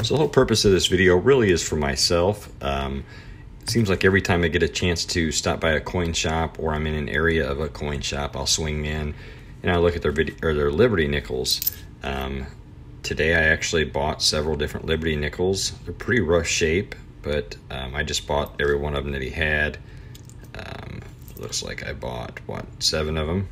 So the whole purpose of this video really is for myself. It seems like every time I get a chance to stop by a coin shop or I'm in an area of a coin shop, I'll swing in and I look at their Liberty nickels. Today I actually bought several different Liberty nickels. They're pretty rough shape, but I just bought every one of them that he had. Looks like I bought, what, 7 of them.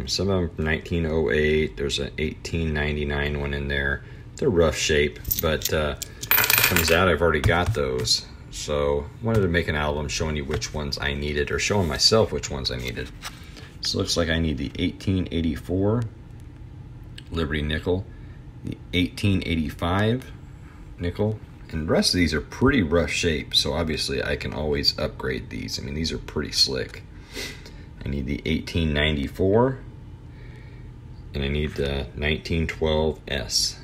Some of them from 1908. There's an 1899 one in there. They're rough shape, but turns out I've already got those. So I wanted to make an album showing you which ones I needed, or showing myself which ones I needed. So it looks like I need the 1884 Liberty nickel, the 1885 nickel, and the rest of these are pretty rough shape, so obviously I can always upgrade these. I mean, these are pretty slick. I need the 1894, and I need the 1912S.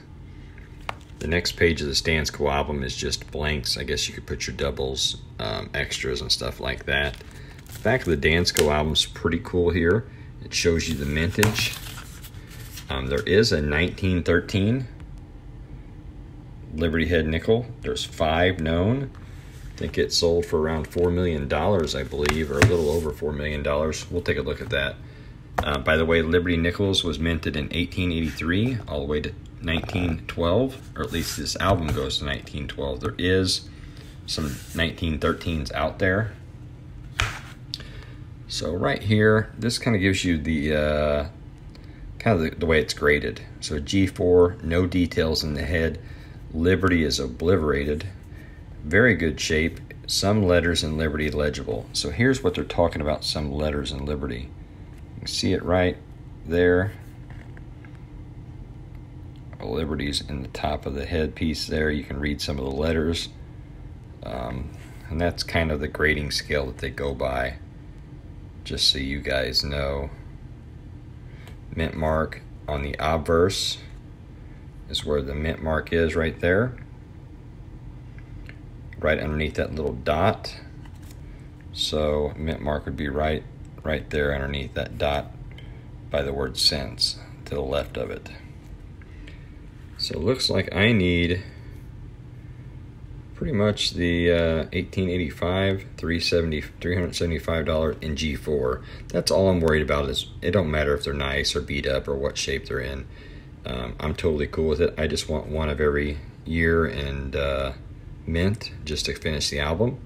The next page of the Stansco album is just blanks. I guess you could put your doubles, extras, and stuff like that. The back of the Stansco album is pretty cool here. It shows you the mintage. There is a 1913 Liberty Head nickel. There's 5 known. I think it sold for around $4 million, I believe, or a little over $4 million. We'll take a look at that. By the way, Liberty nickels was minted in 1883 all the way to 1912, or at least this album goes to 1912. There is some 1913s out there. So right here, this kind of gives you the the way it's graded. So G4, no details in the head. Liberty is obliterated. Very good shape. Some letters in Liberty legible. So here's what they're talking about, some letters in Liberty. You can see it right there. Liberty's in the top of the headpiece there. You can read some of the letters. And that's kind of the grading scale that they go by, just so you guys know. Mint mark on the obverse is where the mint mark is, right there. Right underneath that little dot. So mint mark would be right there underneath that dot by the word cents to the left of it. So it looks like I need pretty much the 1885, $375 in G4. That's all I'm worried about. Is it don't matter if they're nice or beat up or what shape they're in. I'm totally cool with it. I just want one of every year and mint just to finish the album.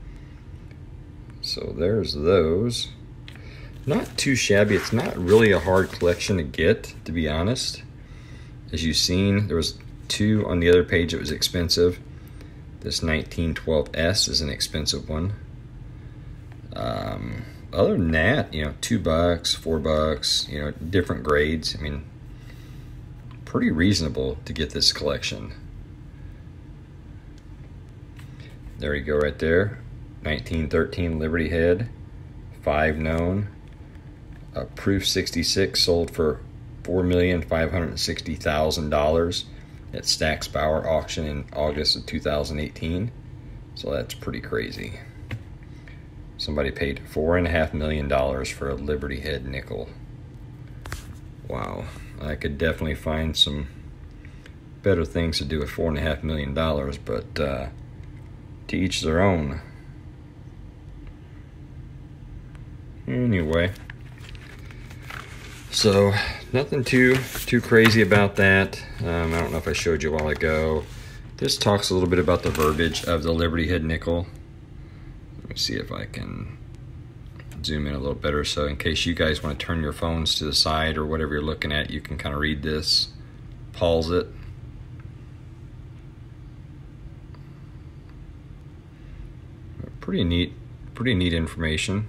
So there's those. Not too shabby. It's not really a hard collection to get, to be honest. As you've seen, there was 2 on the other page that was expensive. This 1912S is an expensive one. Other than that, $2, $4, different grades. I mean, pretty reasonable to get this collection. There you go right there. 1913 Liberty Head, 5 known. Proof 66 sold for $4,560,000 at Stack's Bauer auction in August of 2018. So that's pretty crazy. Somebody paid $4.5 million for a Liberty Head nickel. Wow. I could definitely find some better things to do with $4.5 million, but to each their own. Anyway. So nothing too crazy about that. I don't know if I showed you a while ago. This talks a little bit about the verbiage of the Liberty Head nickel. Let me see if I can zoom in a little better, so in case you guys want to turn your phones to the side or whatever you're looking at, you can kind of read this, pause it. Pretty neat information.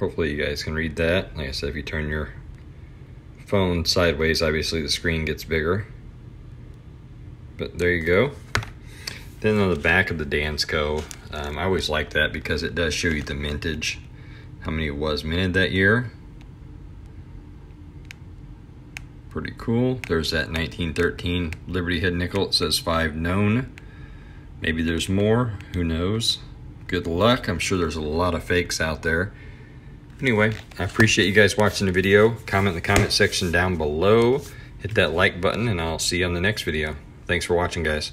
Hopefully you guys can read that. Like I said, if you turn your phone sideways, obviously the screen gets bigger. But there you go. Then on the back of the Stansco, I always like that because it does show you the mintage, how many it was minted that year. Pretty cool. There's that 1913 Liberty Head nickel. It says 5 known. Maybe there's more, who knows? Good luck. I'm sure there's a lot of fakes out there. Anyway, I appreciate you guys watching the video. Comment in the comment section down below. Hit that like button, and I'll see you on the next video. Thanks for watching, guys.